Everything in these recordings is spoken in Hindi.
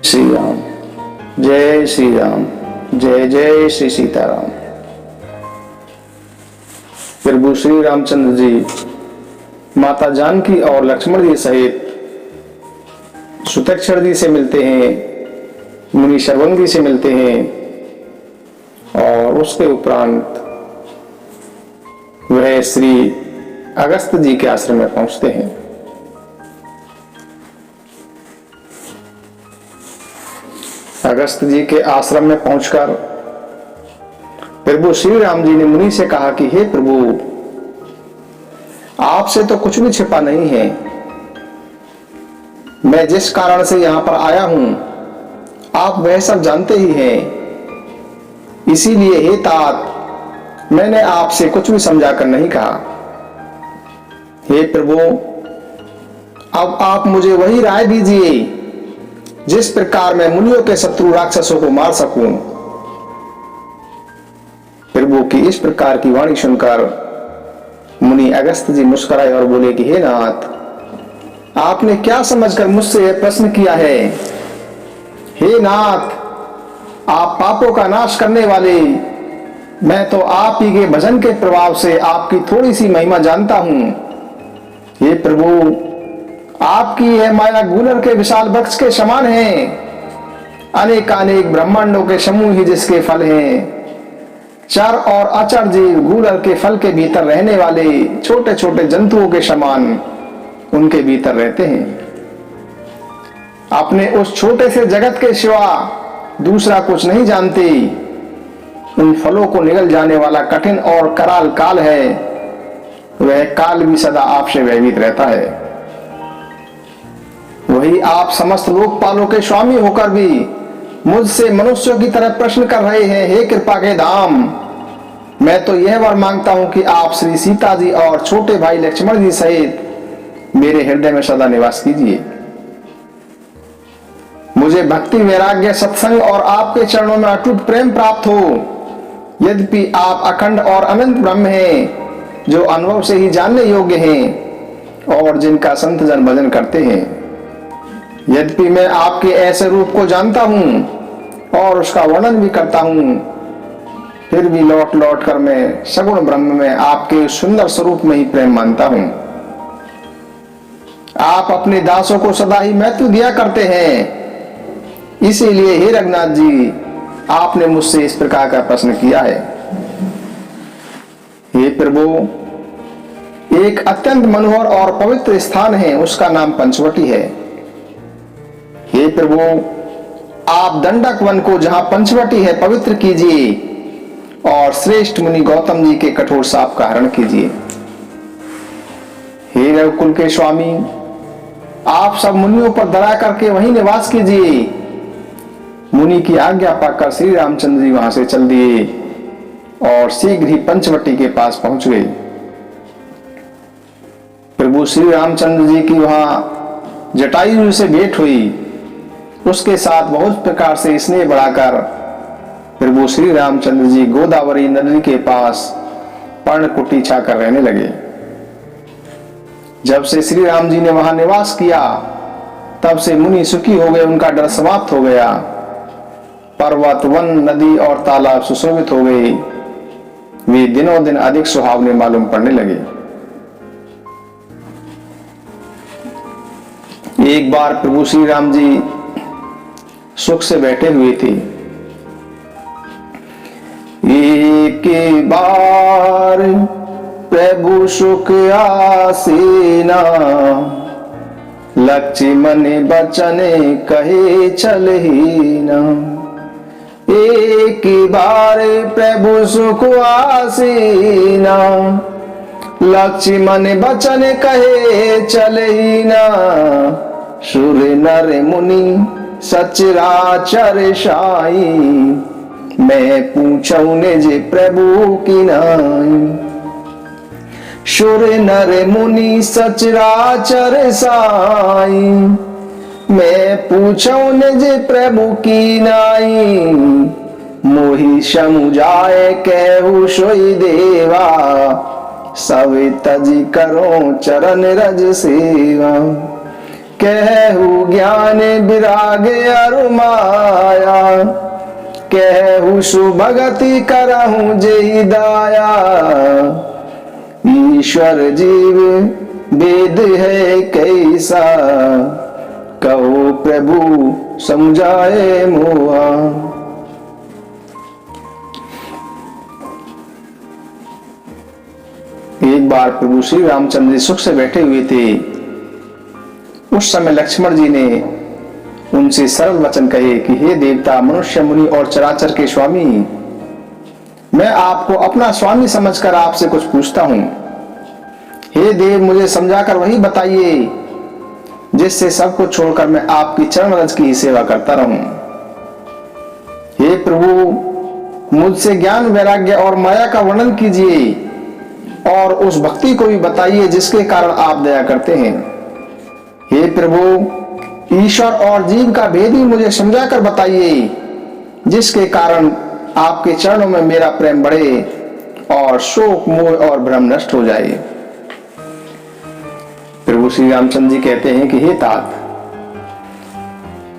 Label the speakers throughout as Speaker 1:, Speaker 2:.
Speaker 1: श्री राम, जय श्री राम, जय जय श्री सीताराम। प्रभु श्री रामचंद्र जी माता जानकी और लक्ष्मण जी सहित सुतक्षण जी से मिलते हैं, मुनि श्रवण जी से मिलते हैं और उसके उपरांत वह श्री अगस्त जी के आश्रम में पहुंचते हैं। अगस्त जी के आश्रम में पहुंचकर प्रभु श्री राम जी ने मुनि से कहा कि हे प्रभु, आपसे तो कुछ भी छिपा नहीं है। मैं जिस कारण से यहां पर आया हूं आप वह सब जानते ही हैं। इसीलिए हे तात, मैंने आपसे कुछ भी समझाकर नहीं कहा। हे प्रभु, अब आप मुझे वही राय दीजिए जिस प्रकार मैं मुनियों के शत्रु राक्षसों को मार सकूं। प्रभु की इस प्रकार की वाणी सुनकर मुनि अगस्त जी मुस्कुराए और बोले कि हे नाथ, आपने क्या समझकर मुझसे यह प्रश्न किया है। हे नाथ, आप पापों का नाश करने वाले, मैं तो आप ही के भजन के प्रभाव से आपकी थोड़ी सी महिमा जानता हूं। हे प्रभु, आपकी यह माया गूलर के विशाल वृक्ष के समान है। अनेकानेक ब्रह्मांडों के समूह ही जिसके फल हैं। चर और अचर जीव गूलर के फल के भीतर रहने वाले छोटे छोटे जंतुओं के समान उनके भीतर रहते हैं। अपने उस छोटे से जगत के सिवा दूसरा कुछ नहीं जानते। उन फलों को निगल जाने वाला कठिन और कराल काल है, वह काल भी सदा आपसे भयभीत रहता है। वही आप समस्त लोकपालों के स्वामी होकर भी मुझसे मनुष्यों की तरह प्रश्न कर रहे हैं। हे कृपा के धाम, मैं तो यह वर मांगता हूं कि आप श्री सीता जी और छोटे भाई लक्ष्मण जी सहित मेरे हृदय में सदा निवास कीजिए। मुझे भक्ति, वैराग्य, सत्संग और आपके चरणों में अटूट प्रेम प्राप्त हो। यद्यपि आप अखंड और अनंत ब्रह्म हैं, जो अनुभव से ही जानने योग्य हैं और जिनका संत जन भजन करते हैं। यद्यपि मैं आपके ऐसे रूप को जानता हूं और उसका वर्णन भी करता हूं, फिर भी लौट लौट कर मैं सगुण ब्रह्म में आपके सुंदर स्वरूप में ही प्रेम मानता हूं। आप अपने दासों को सदा ही महत्व दिया करते हैं। इसीलिए हे रघुनाथ जी, आपने मुझसे इस प्रकार का प्रश्न किया है। हे प्रभु, एक अत्यंत मनोहर और पवित्र स्थान है, उसका नाम पंचवटी है। हे प्रभु, आप दंडक वन को जहां पंचवटी है पवित्र कीजिए और श्रेष्ठ मुनि गौतम जी के कठोर शाप का हरण कीजिए। हे रघुकुल के स्वामी, आप सब मुनियों पर दया करके वहीं निवास कीजिए। मुनि की आज्ञा पाकर श्री रामचंद्र जी वहां से चल दिए और शीघ्र ही पंचवटी के पास पहुंच गए। प्रभु श्री रामचंद्र जी की वहां जटायु से भेंट हुई। उसके साथ बहुत प्रकार से स्नेह बढ़ाकर प्रभु श्री रामचंद्र जी गोदावरी नदी के पास पर्णकुटी छाकर रहने लगे। जब से श्री राम जी ने वहां निवास किया, तब से मुनि सुखी हो गए, उनका डर समाप्त हो गया। पर्वत, वन, नदी और तालाब सुशोभित हो गए। वे दिनों दिन अधिक सुहावने मालूम पड़ने लगे। एक बार प्रभु श्री राम जी सुख से बैठे हुए थे। एक बार प्रभु सुख आसीना, लक्ष्मण बचन कहे चलहीना। एक बार प्रभु सुख आसीना, लक्ष्मण बचन कहे चलहीना। सुर नर मुनि सचराचर साई, मैं पूछऊं निज प्रभु की नाई। सुर नर मुनि सचराचर साई, मैं पूछऊं निज प्रभु की नाई। मोहि समुझाए कहु सोई देवा, सब तज करो चरण रज सेवा। कहु ज्ञान विराग अरु माया, कहु सुभगति करहु जेहि दाया। ईश्वर जीव वेद है कैसा, कहो प्रभु समझाए मोहा। एक बार प्रभु श्री रामचंद्र जी सुख से बैठे हुए थे। उस समय लक्ष्मण जी ने उनसे सरल वचन कहे कि हे देवता, मनुष्य, मुनि और चराचर के स्वामी, मैं आपको अपना स्वामी समझकर आपसे कुछ पूछता हूं। हे देव, मुझे समझाकर वही बताइए जिससे सब कुछ छोड़कर मैं आपकी चरण रज की ही सेवा करता रहूं। हे प्रभु, मुझसे ज्ञान, वैराग्य और माया का वर्णन कीजिए और उस भक्ति को भी बताइए जिसके कारण आप दया करते हैं। हे प्रभु, ईश्वर और जीव का भेद ही मुझे समझाकर बताइए जिसके कारण आपके चरणों में मेरा प्रेम बढ़े और शोक, मोह और भ्रम नष्ट हो जाए। प्रभु श्री रामचंद्र जी कहते हैं कि हे तात,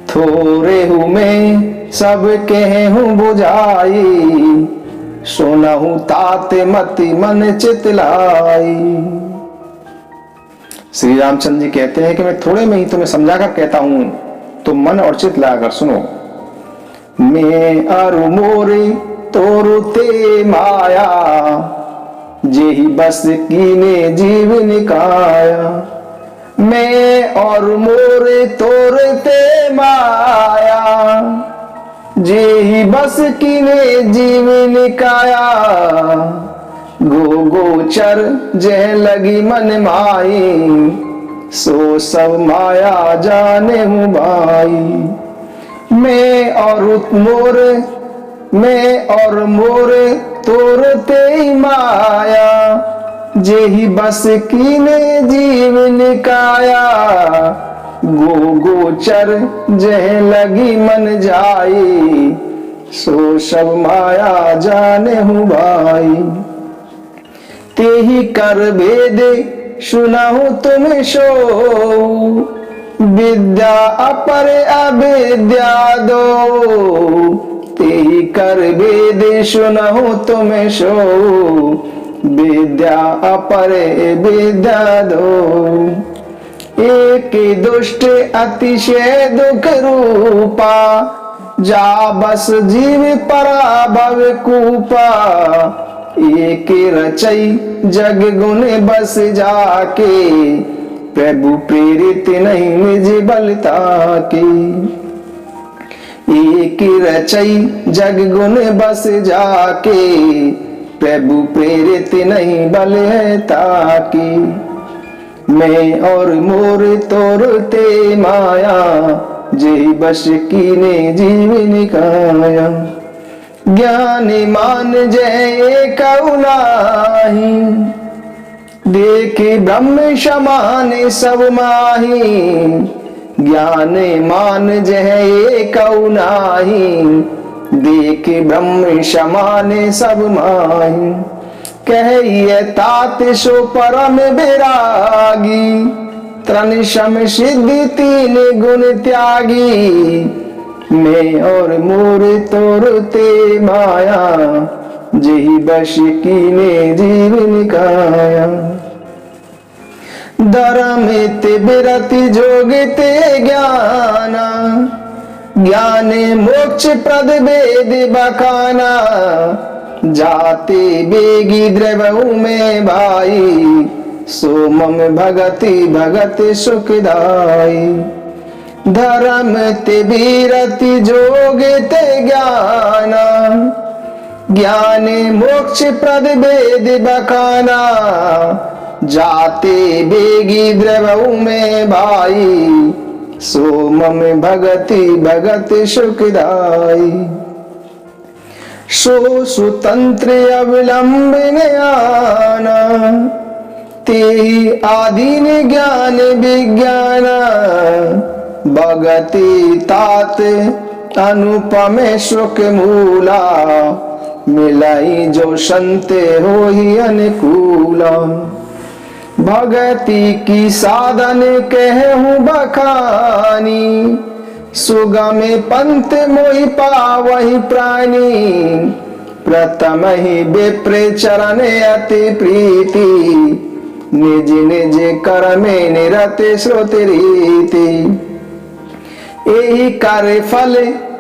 Speaker 1: थोरे हूं मैं सब कहूं बुझाई, सुनहु तात मति मन चितलाई। श्री रामचंद्र जी कहते हैं कि मैं थोड़े में ही तुम्हें समझाकर कहता हूं, तुम मन और चित लगाकर सुनो। मैं अरु मोरे तोरु ते माया, जेहि बस कीने जीव निकाया। मैं और मोरे तोरे ते माया, जेहि बस कीने जीव निकाया। गो गोचर जह लगी मन माई, सो सब माया जाने हूँ भाई। मैं और मोरे तोरते माया, जेहि बस कीने जीव निकाया। गो गोचर जह लगी मन जाई, सो सब माया जाने हूँ भाई। तेहि कर भेद सुनाहु तुम सो, विद्या अपर अविद्या दो। तेहि कर भेद सुनाहु तुम सो, विद्या अपर विद्या दो। एक दुष्ट अतिशय दुख रूपा, जा बस जीव पराभव कूपा। एक रचई जग गुण बस जाके, प्रभु प्रेरित नहीं निज बलता की। एक रचई जग गुण बस जाके, प्रभु प्रेरित नहीं बल है ताकी। मैं और मोर तोरते माया, जेहि बस कीने जीव निकाया। ज्ञान मान जय कऊ नाही, देखे ब्रह्म समान सब माही। ज्ञान मान जय कऊ नाही, देखे ब्रह्म समान सब माही। कहिए तात सो परम विरागी, तृण सम सिद्धि तीन गुण त्यागी। मैं और मोर तोरते माया, जेहि बश कीने जीव निकाया। धर्म ते बिरति जोग ते ज्ञाना, ज्ञान मोक्ष प्रद वेद बखाना। जाते बेगी द्रवहु में भाई, सो मम भगति भगत सुखदाई। धर्म ते बीरति जोग ते ज्ञाना, ज्ञान मोक्ष प्रद वेद बखाना। जाते बेगी द्रवहु में भाई, सो मम भगति भगत सुखदाई। सो सुतंत्र अवलंबन आना, ते आदीन ज्ञान विज्ञाना। भगति तात अनुपम सुख मूला, मिलाई जो संत होहि अनुकूला। भगति की साधन कहूँ बखानी, सुगम पंथ मोहि पावहि प्राणी। प्रथम ही विप्र चरण अति प्रीति, निज निज कर्मे निरत श्रुति रीति। एहि कार्य फल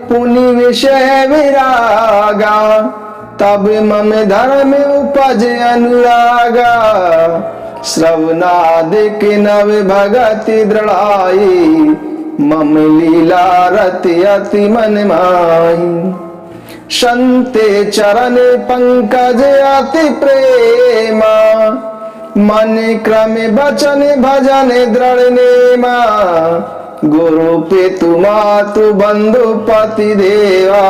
Speaker 1: पुनि विषय विरागा, तब मम धर्म उपज अनुरागा। श्रवणादिक नव भगति दृढ़ाई, मम लीला रति अति मन माही। संते चरण पंकज अति प्रेमा, मन क्रम बचन भजन दृढ़ नेमा। गुरु पितु मातु बंधु पति देवा,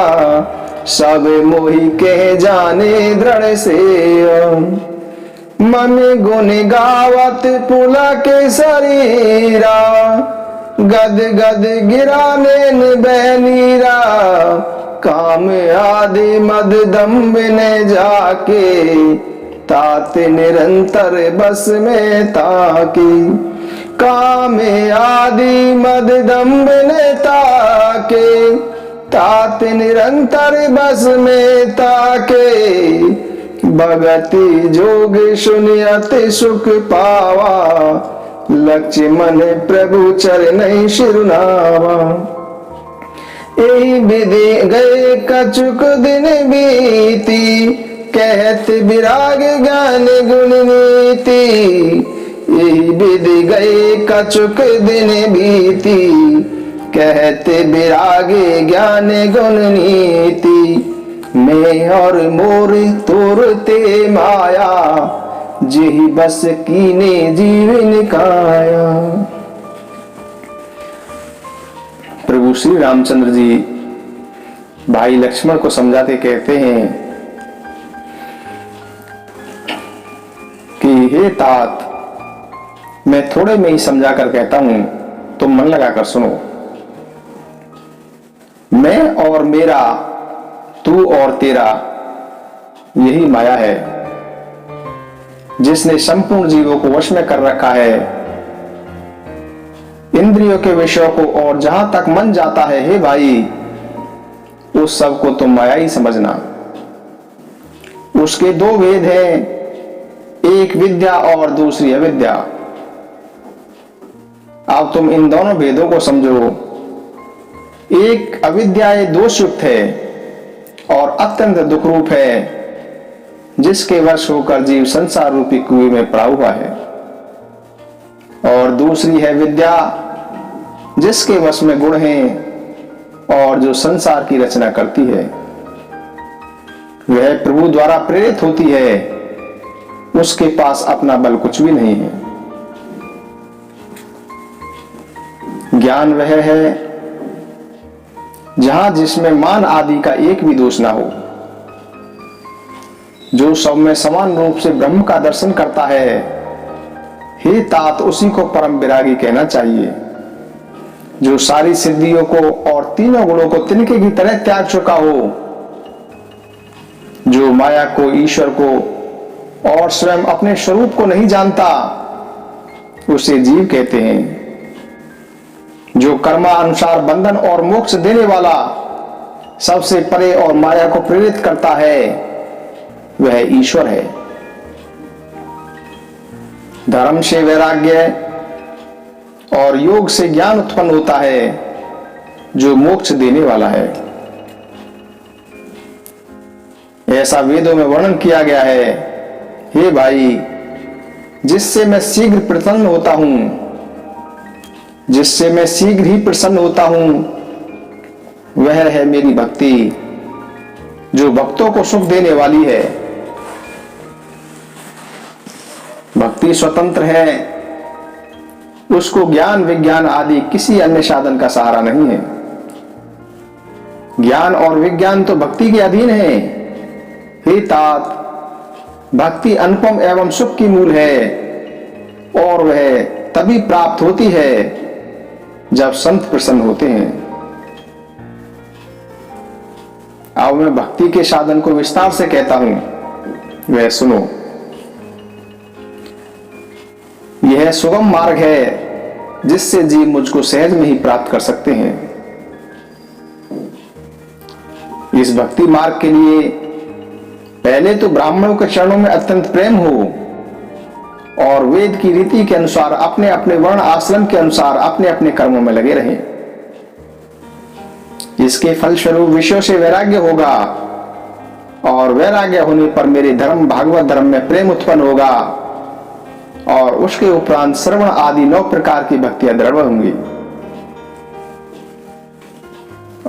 Speaker 1: सब मोहि कह जाने दृढ़ सेवा। मन गुण गावत पुलक शरीरा, गद गद गिरा नैन बह नीरा। काम आदि मद दम्भ ने जाके, तात निरंतर बस में ताकी। काम आदि मद दम्भ ने ताके, तात निरंतर बस में ताके। भगति जोग सुनियत सुख पावा, लक्ष्य मन प्रभु चरण शिरुनावा। एहि विधि गए कछुक दिन बीती, कहत विराग ज्ञान गुण नीति। एहि विधि गए कछुक दिन बीती, कहत विराग ज्ञान गुण नीति। मैं और मोर तोरते माया, जेहि बस कीने जीवन काया। प्रभु श्री रामचंद्र जी भाई लक्ष्मण को समझाते कहते हैं कि हे तात, मैं थोड़े में ही समझा कर कहता हूं, तुम मन लगाकर सुनो। मैं और मेरा, तू और तेरा, यही माया है जिसने संपूर्ण जीवों को वश में कर रखा है। इंद्रियों के विषयों को और जहां तक मन जाता है, हे भाई, उस सब को तुम माया ही समझना। उसके दो भेद हैं, एक विद्या और दूसरी अविद्या। अब तुम इन दोनों भेदों को समझो। एक अविद्या ये दोषयुक्त है और अत्यंत दुखरूप है, जिसके वश होकर जीव संसार रूपी कुएं में पड़ा हुआ है। और दूसरी है विद्या, जिसके वश में गुण हैं और जो संसार की रचना करती है। वह प्रभु द्वारा प्रेरित होती है, उसके पास अपना बल कुछ भी नहीं है। ज्ञान वह है जहां जिसमें मान आदि का एक भी दोष ना हो, जो सब में समान रूप से ब्रह्म का दर्शन करता है। हे तात, उसी को परम विरागी कहना चाहिए, जो सारी सिद्धियों को और तीनों गुणों को तिनके की तरह त्याग चुका हो, जो माया को, ईश्वर को और स्वयं अपने स्वरूप को नहीं जानता, उसे जीव कहते हैं। जो कर्मा अनुसार बंधन और मोक्ष देने वाला, सबसे परे और माया को प्रेरित करता है, वह ईश्वर है। धर्म से वैराग्य और योग से ज्ञान उत्पन्न होता है, जो मोक्ष देने वाला है। ऐसा वेदों में वर्णन किया गया है। हे भाई, जिससे मैं शीघ्र प्रसन्न होता हूं, जिससे मैं शीघ्र ही प्रसन्न होता हूं, वह है मेरी भक्ति, जो भक्तों को सुख देने वाली है। भक्ति स्वतंत्र है, उसको ज्ञान विज्ञान आदि किसी अन्य साधन का सहारा नहीं है। ज्ञान और विज्ञान तो भक्ति के अधीन है। हे तात, भक्ति अनुपम एवं सुख की मूल है, और वह तभी प्राप्त होती है जब संत प्रसन्न होते हैं। अब मैं भक्ति के साधन को विस्तार से कहता हूं, वह सुनो। यह सुगम मार्ग है जिससे जीव मुझको सहज में ही प्राप्त कर सकते हैं। इस भक्ति मार्ग के लिए पहले तो ब्राह्मणों के चरणों में अत्यंत प्रेम हो और वेद की रीति के अनुसार अपने अपने वर्ण आश्रम के अनुसार अपने अपने कर्मों में लगे रहें। इसके फलस्वरूप विषयों से वैराग्य होगा और वैराग्य होने पर मेरे धर्म भागवत धर्म में प्रेम उत्पन्न होगा और उसके उपरांत श्रवण आदि 9 प्रकार की भक्तियां दृढ़ होंगी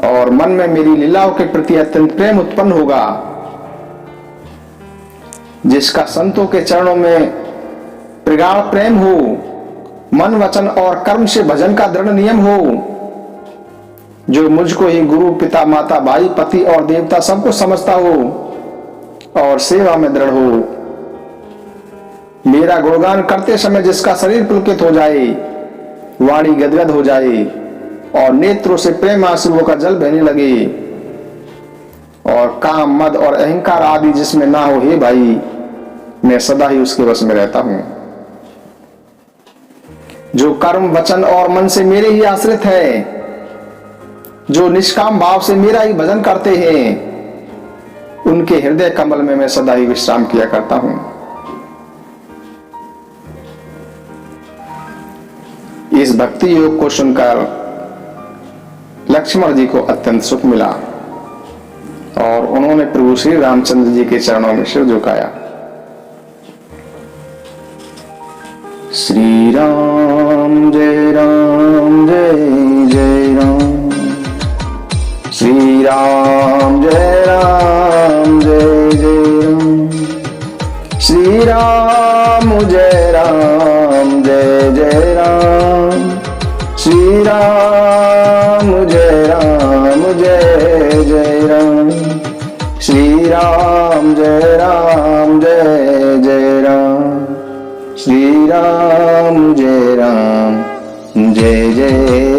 Speaker 1: और मन में मेरी लीलाओं के प्रति अत्यंत प्रेम उत्पन्न होगा। जिसका संतों के चरणों में प्रगाढ़ प्रेम हो, मन वचन और कर्म से भजन का दृढ़ नियम हो, जो मुझको ही गुरु पिता माता भाई पति और देवता सबको समझता हो और सेवा में दृढ़ हो, मेरा गुणगान करते समय जिसका शरीर पुलकित हो जाए, वाणी गदगद हो जाए और नेत्रों से प्रेम आंसुओं का जल बहने लगे और काम मद और अहंकार आदि जिसमें ना हो, हे भाई मैं सदा ही उसके वश में रहता हूं। जो कर्म वचन और मन से मेरे ही आश्रित है, जो निष्काम भाव से मेरा ही भजन करते हैं, उनके हृदय कमल में मैं सदा ही विश्राम किया करता हूं। इस भक्ति योग को सुनकर लक्ष्मण जी को अत्यंत सुख मिला और उन्होंने प्रभु श्री रामचंद्र जी के चरणों में सिर झुकाया। श्री राम जय राम जय जय राम, श्री राम जय राम जय जय राम, श्री राम जय राम जय जय राम, श्री राम जय राम जय जय राम, श्री राम जय राम जय जय राम, श्री राम जय जय